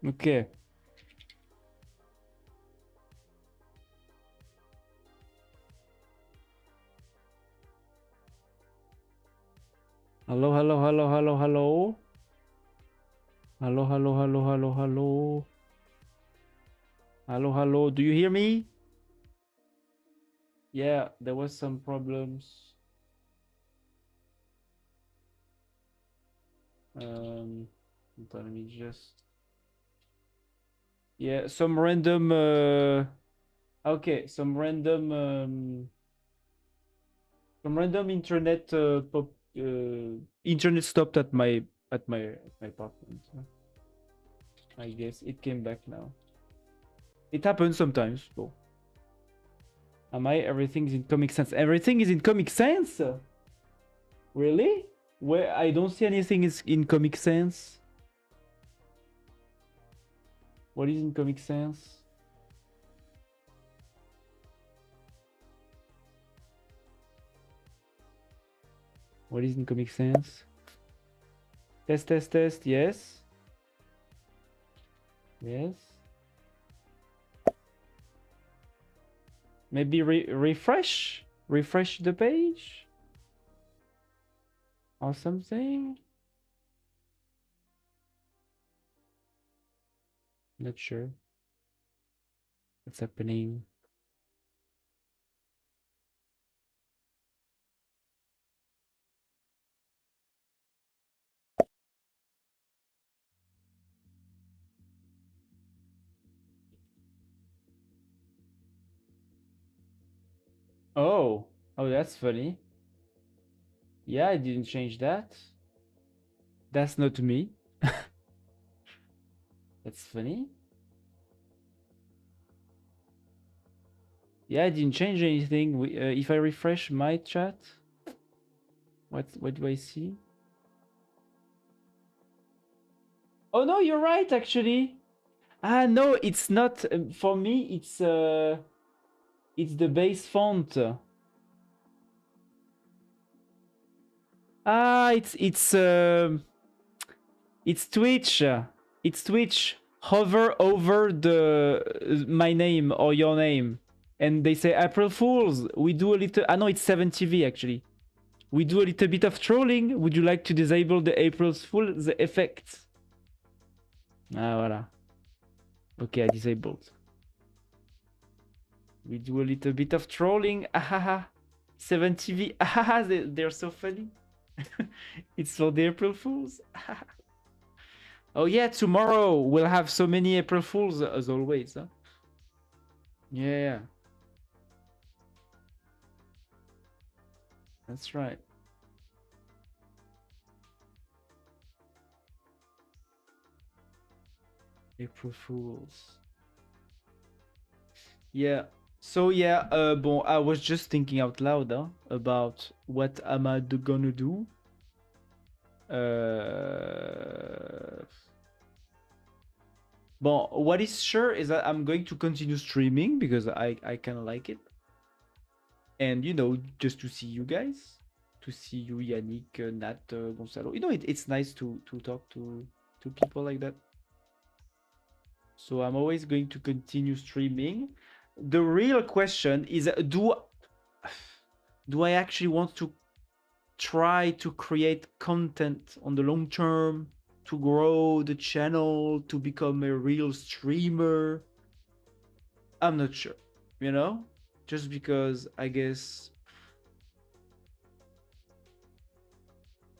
Okay. Hello, hello, hello, hello, hello. Hello, hello, hello, hello, hello. Hello, hello. Do you hear me? Yeah, there was some problems. Let me just. Yeah, some random. Okay, some random internet internet stopped at my apartment. I guess it came back now. It happens sometimes. So, am I? Everything is in Comic Sans. Everything is in Comic Sans. Really? Where I don't see anything is in Comic Sans. What is in Comic Sans? What is in Comic Sans? Test, test, test. Yes. Yes. Maybe refresh? Refresh the page? Or something? Not sure. What's happening? Oh. Oh, that's funny. Yeah, I didn't change that. That's not me. That's funny. Yeah, I didn't change anything. If I refresh my chat, what do I see? Oh no, you're right actually. Ah no, it's not for me. It's the base font. Ah, it's Twitch. It's Twitch. Hover over the my name or your name, and they say April Fools. We do a little. I know it's 7TV actually. We do a little bit of trolling. Would you like to disable the April Fool's effect? Ah voilà. Okay, I disabled. We do a little bit of trolling. Ahaha. 7TV. Ahaha. They're so funny. It's for the April Fools. Oh yeah, tomorrow we'll have so many April Fools as always. Huh? Yeah, that's right. April Fools. Yeah. So yeah, bon, I was just thinking out loud about what am I gonna do. Bon, what is sure is that I'm going to continue streaming because I kind of like it, and you know, just to see you guys, to see you, Yannick, Nat, Gonzalo. You know, it's nice to talk to people like that. So I'm always going to continue streaming. The real question is, do I actually want to try to create content on the long term to grow the channel to become a real streamer? I'm not sure, you know, just because I guess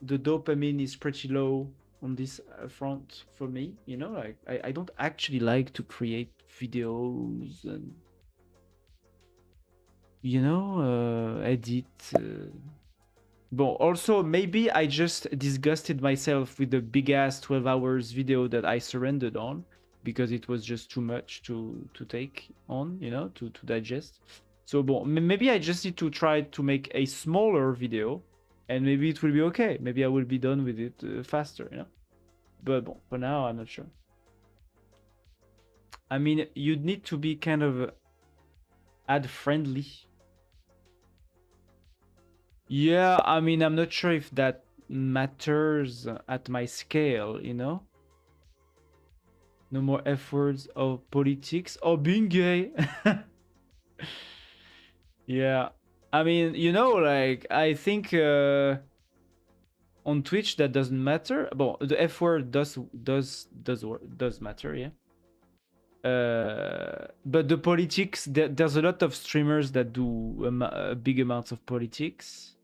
the dopamine is pretty low on this front for me, you know, like I don't actually like to create videos and, you know, edit. But also, maybe I just disgusted myself with the big ass 12 hours video that I surrendered on because it was just too much to take on, you know, to digest. So, bon, maybe I just need to try to make a smaller video and maybe it will be okay. Maybe I will be done with it faster, you know. But bon, for now, I'm not sure. I mean, you'd need to be kind of ad friendly. Yeah, I mean, I'm not sure if that matters at my scale, you know? No more F words or politics or being gay. Yeah. I mean, you know, like, I think on Twitch that doesn't matter. Well, the F word does matter, yeah. But the politics, there's a lot of streamers that do big amounts of politics.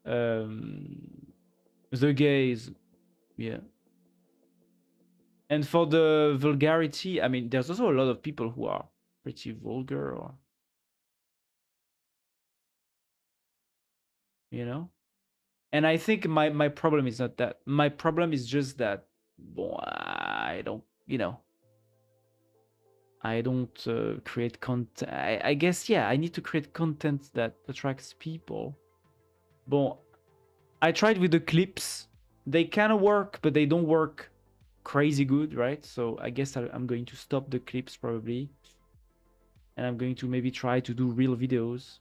The gays, yeah. And for the vulgarity, I mean, there's also a lot of people who are pretty vulgar, or you know. And I think my problem is not that. My problem is just that, well, I don't, you know, I don't create content. I guess, yeah, I need to create content that attracts people. But I tried with the clips. They kind of work, but they don't work crazy good, right? So I guess I'm going to stop the clips probably. And I'm going to maybe try to do real videos.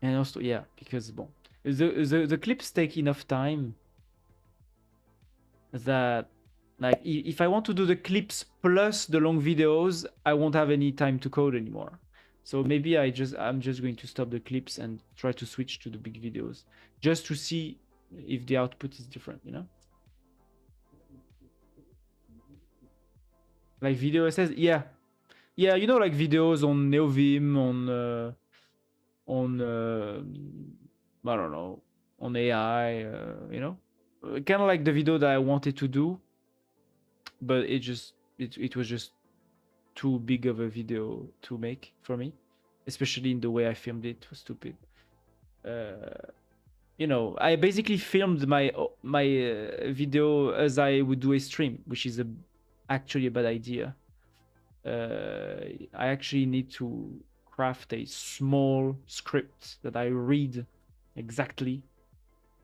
And also, yeah, because, bon, the clips take enough time that, like, if I want to do the clips plus the long videos, I won't have any time to code anymore. So maybe I'm just going to stop the clips and try to switch to the big videos, just to see if the output is different, you know? Like video essays, yeah. Yeah, you know, like videos on NeoVim, I don't know, on AI, you know? Kind of like the video that I wanted to do, but it was just too big of a video to make for me, especially in the way I filmed it. It was stupid. You know, I basically filmed my video as I would do a stream, which is actually a bad idea. I actually need to craft a small script that I read exactly,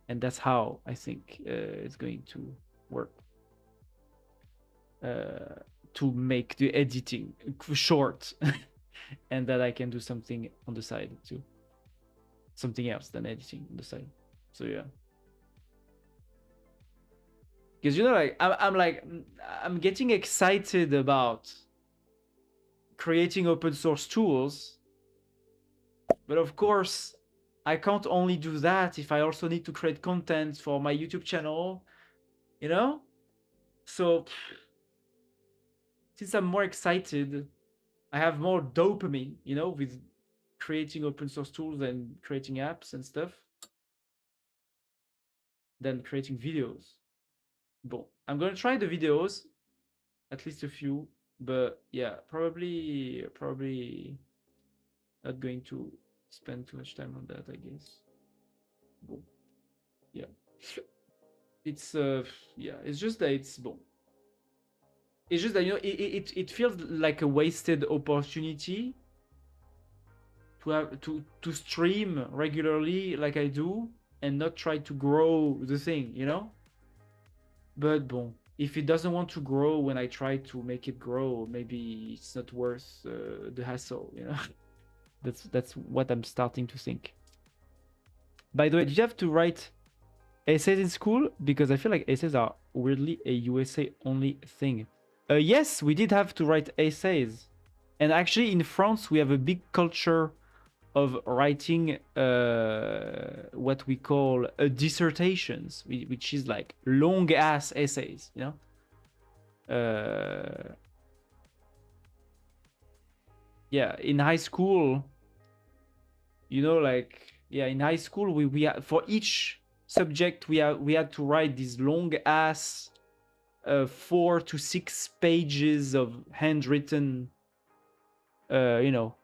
and that's how I think it's going to work. To make the editing short, and that I can do something on the side too, something else than editing on the side. So yeah, because you know, like, I'm getting excited about creating open source tools, but of course I can't only do that if I also need to create content for my YouTube channel, you know. So since I'm more excited, I have more dopamine, you know, with creating open source tools and creating apps and stuff than creating videos. Bon, I'm gonna try the videos, at least a few, but yeah, probably not going to spend too much time on that, I guess. Bon, yeah, it's yeah, it's just that it's bon. It's just that, you know, it feels like a wasted opportunity to have to stream regularly like I do and not try to grow the thing, you know. But bon, if it doesn't want to grow when I try to make it grow, maybe it's not worth the hassle, you know. That's what I'm starting to think. By the way, did you have to write essays in school? Because I feel like essays are weirdly a USA only thing. Yes, we did have to write essays, and actually in France we have a big culture of writing what we call dissertations, which is like long ass essays, you know. Yeah, in high school, you know, like, yeah, in high school we had, for each subject we had to write these long ass 4 to 6 pages of handwritten you know,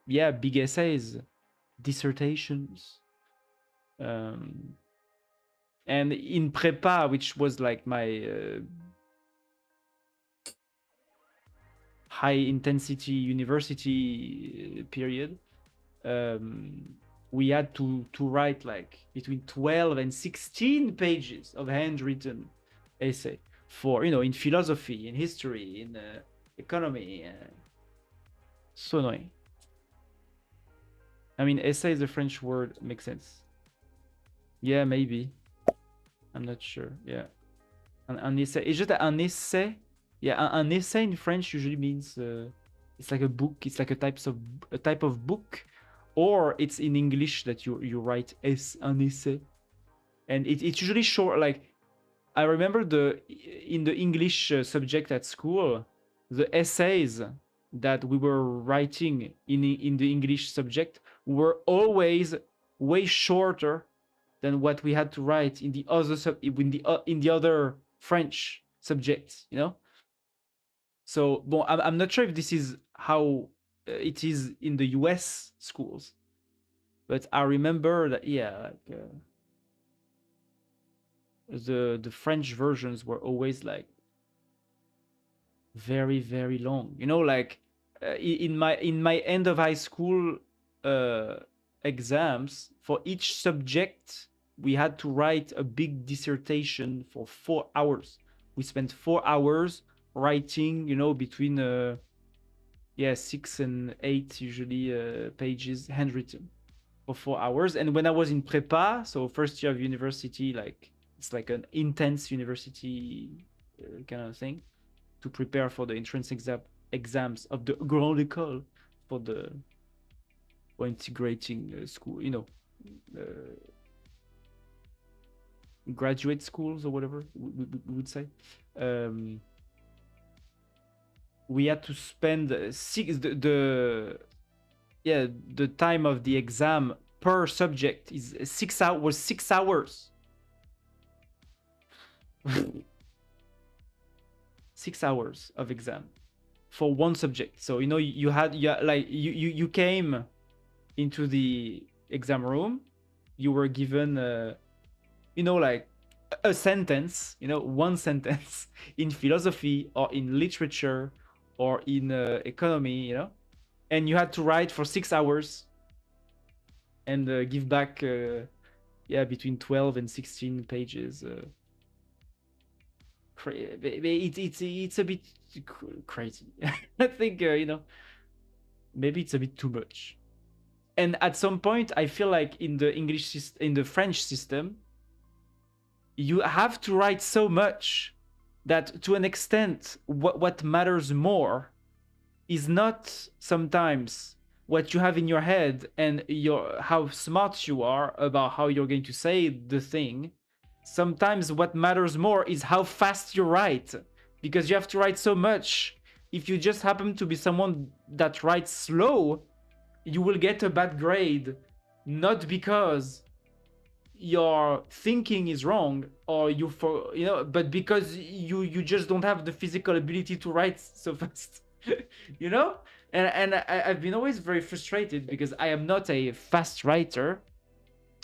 yeah, big essays, dissertations. And in prepa, which was like my high intensity university period, we had to write like between 12 and 16 pages of handwritten essay for, you know, in philosophy, in history, in economy. So annoying. I mean, essay is a French word, makes sense. Yeah, maybe. I'm not sure. Yeah. Un essai. It's just un essai. Yeah, un essay in French usually means it's like a book. It's like a type of book, or it's in English that you write as un essai, and it's usually short. Like I remember in the English subject at school, the essays that we were writing in the English subject were always way shorter than what we had to write in the other in the other French subjects, you know. So, bon, I'm not sure if this is how it is in the US schools, but I remember that, yeah, like, the French versions were always like very, very long. You know, like in my end of high school exams, for each subject, we had to write a big dissertation for 4 hours. We spent 4 hours writing, you know, between 6 and 8 usually pages handwritten for 4 hours. And when I was in prepa, so first year of university, like it's like an intense university kind of thing to prepare for the entrance exams of the Grande École for integrating school, you know, uh, graduate schools or whatever we would say. We had to spend the time of the exam per subject is 6 hours. Was 6 hours. 6 hours of exam for one subject. So you know you came into the exam room, you were given you know, like a sentence, you know, one sentence in philosophy or in literature or in economy, you know, and you had to write for 6 hours and give back between 12 and 16 pages. It's a bit crazy. I think you know, maybe it's a bit too much. And at some point, I feel like in the French system, you have to write so much that to an extent, what matters more is not sometimes what you have in your head and how smart you are about how you're going to say the thing. Sometimes what matters more is how fast you write, because you have to write so much. If you just happen to be someone that writes slow, you will get a bad grade, not because your thinking is wrong or but because you just don't have the physical ability to write so fast. You know. And I've been always very frustrated because I am not a fast writer,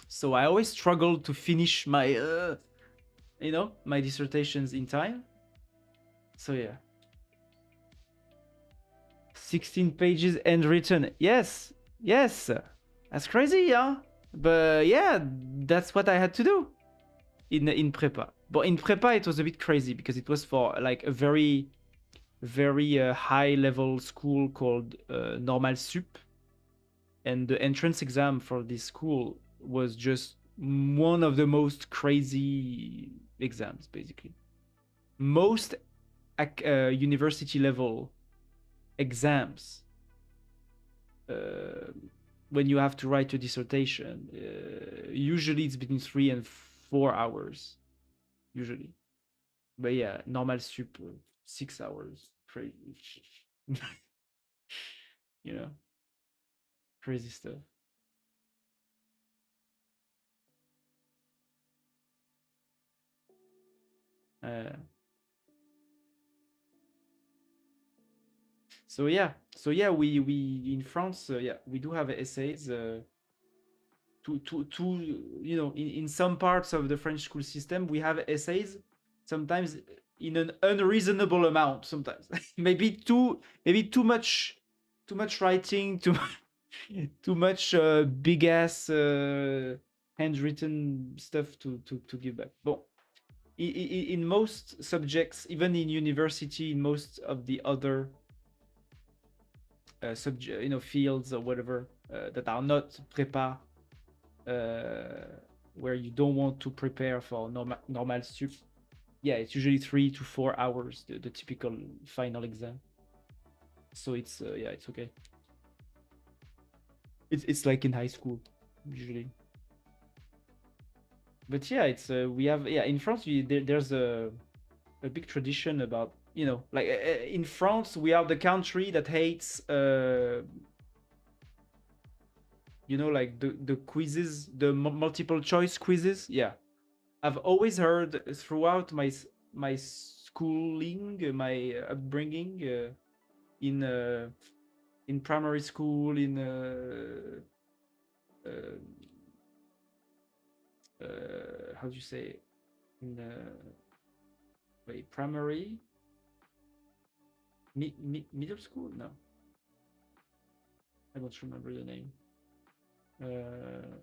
so I always struggle to finish my my dissertations in time. So yeah, 16 pages and written. Yes, that's crazy, yeah. But yeah, that's what I had to do in prepa. But in prepa, it was a bit crazy because it was for like a very, very high level school called Normal Sup, and the entrance exam for this school was just one of the most crazy exams, basically. Most university level exams, when you have to write a dissertation, usually it's between 3 and 4 hours, usually. But yeah, Normal Sup, 6 hours, crazy. You know, crazy stuff. So yeah, we in France, we do have essays. You know, in some parts of the French school system, we have essays. Sometimes in an unreasonable amount. Sometimes maybe too much writing, too much big ass handwritten stuff to give back. But in most subjects, even in university, in most of the other fields or whatever that are not prepa, where you don't want to prepare for normal stuff. Yeah, it's usually 3 to 4 hours, the typical final exam. So it's yeah, it's okay. It's like in high school usually. But yeah, it's we have, yeah, in France there's a big tradition about, like in France we are the country that hates like the quizzes, the multiple choice quizzes. Yeah, I've always heard throughout my schooling, my upbringing, in primary school, in how do you say, in wait, primary, middle school? No, I don't remember the name.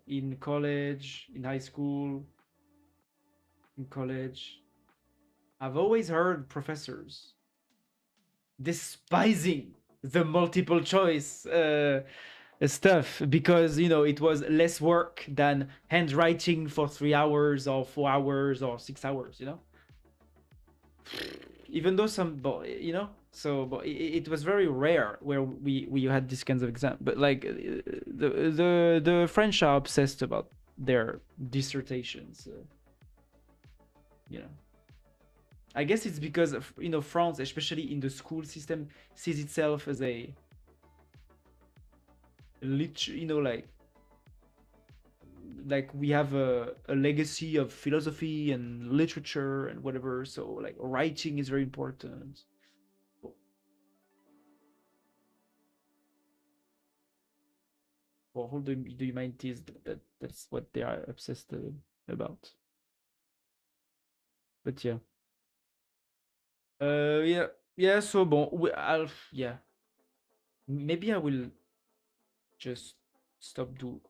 In college, in high school, in college, I've always heard professors despising the multiple choice stuff because it was less work than handwriting for 3 hours or 4 hours or 6 hours. Even though some, but but it was very rare where we had these kinds of exam. But like the French are obsessed about their dissertations. You know, I guess it's because of, France, especially in the school system, sees itself as a like we have a legacy of philosophy and literature and whatever. So like writing is very important. For all the humanities, that's what they are obsessed about. But yeah, yeah, yeah. So bon, yeah, maybe I will just stop do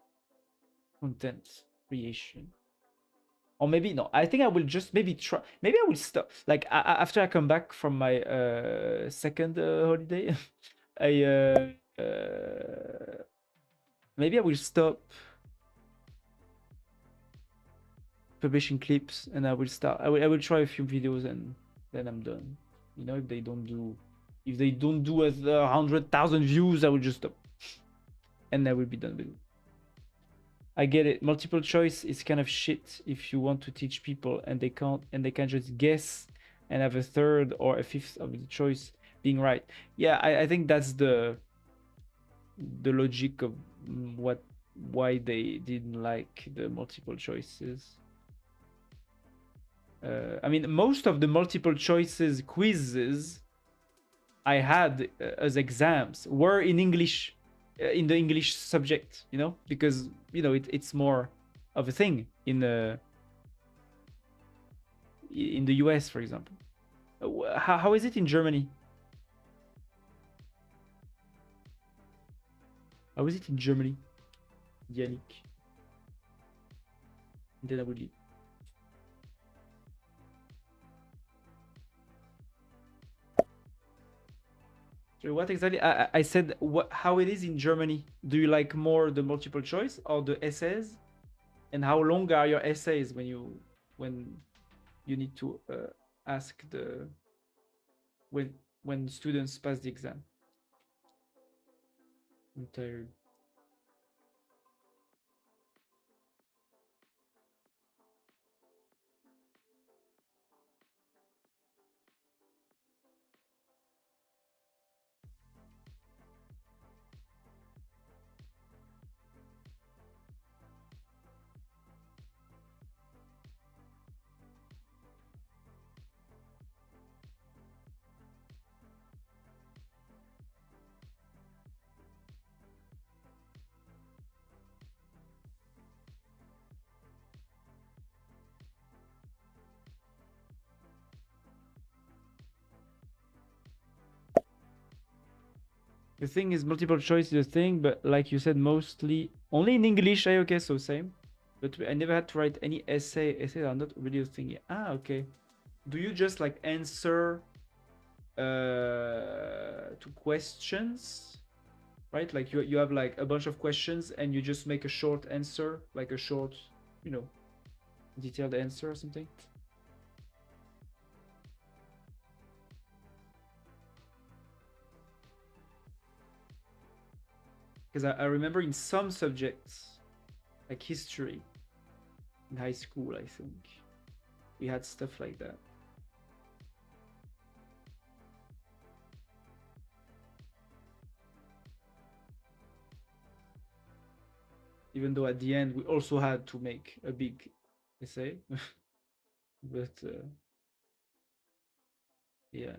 content creation. Or maybe no, I think I will just maybe try, maybe I will stop, like after I come back from my second holiday. I maybe I will stop publishing clips, and I will start, I will try a few videos, and then I'm done. If they don't do as 100,000 views, I will just stop, and I will be done with it. I get it. Multiple choice is kind of shit if you want to teach people and they can't just guess and have a third or a fifth of the choice being right. Yeah, I think that's the logic of why they didn't like the multiple choices. I mean, most of the multiple choices quizzes I had as exams were in English, in the English subject, because it's more of a thing in the US, for example. How is it in Germany? How is it in Germany, Yannick? And then I will leave. So what exactly? I said how it is in Germany. Do you like more the multiple choice or the essays? And how long are your essays when you need to ask when students pass the exam? I'm tired. The thing is, multiple choice is a thing, but like you said, mostly only in English. Okay, so same. But I never had to write any essay. Essays are not really a thing. Okay. Do you just like answer to questions, right? Like you have like a bunch of questions, and you just make a short answer, like a short, you know, detailed answer or something. Because I remember in some subjects, like history, in high school, I think, we had stuff like that. Even though at the end we also had to make a big essay, but yeah.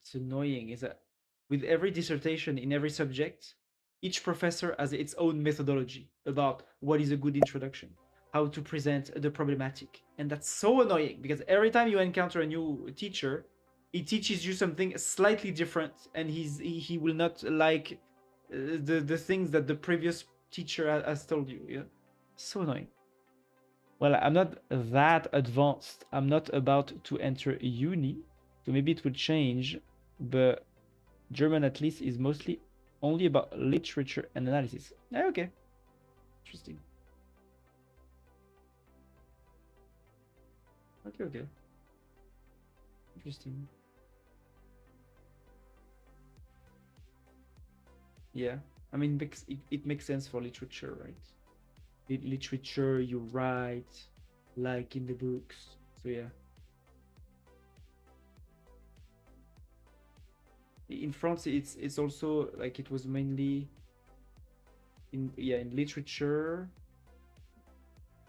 It's annoying is that with every dissertation in every subject, each professor has its own methodology about what is a good introduction, how to present the problematic. And that's so annoying because every time you encounter a new teacher, he teaches you something slightly different and he will not like the things that the previous teacher has told you. Yeah. So annoying. Well, I'm not that advanced. I'm not about to enter uni, so maybe it will change. But German, at least, is mostly only about literature and analysis. Okay, interesting. Okay, interesting. Yeah, I mean, it makes sense for literature, right? Literature, you write, like in the books. So yeah. In France, it's also like it was mainly in literature,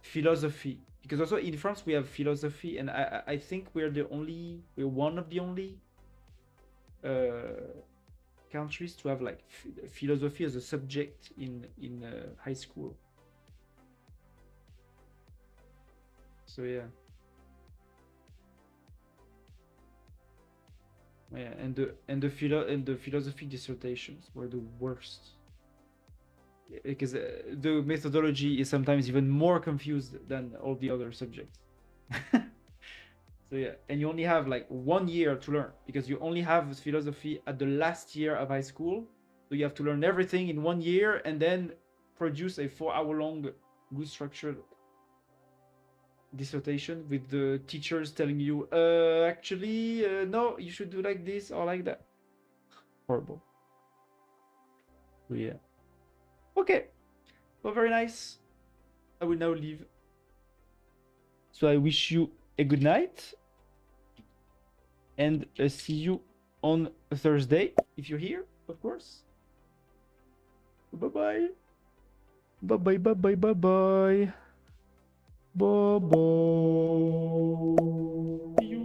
philosophy, because also in France we have philosophy, and I think we're one of the only countries to have like philosophy as a subject in high school. So yeah. Yeah, and the philosophy dissertations were the worst because the methodology is sometimes even more confused than all the other subjects. So yeah, and you only have like 1 year to learn because you only have philosophy at the last year of high school. So you have to learn everything in 1 year and then produce a 4 hour long, good structured dissertation with the teachers telling you, actually, no, you should do like this or like that. Horrible. So yeah. Okay. Well, very nice. I will now leave. So I wish you a good night and see you on Thursday if you're here, of course. Bye bye. Bye bye bye bye bye bye. Bye bye. See you.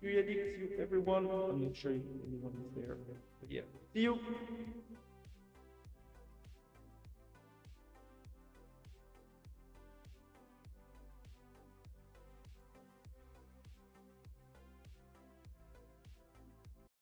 See you, Yannick. See you, everyone. I'm not sure if anyone is there. But yeah. See you.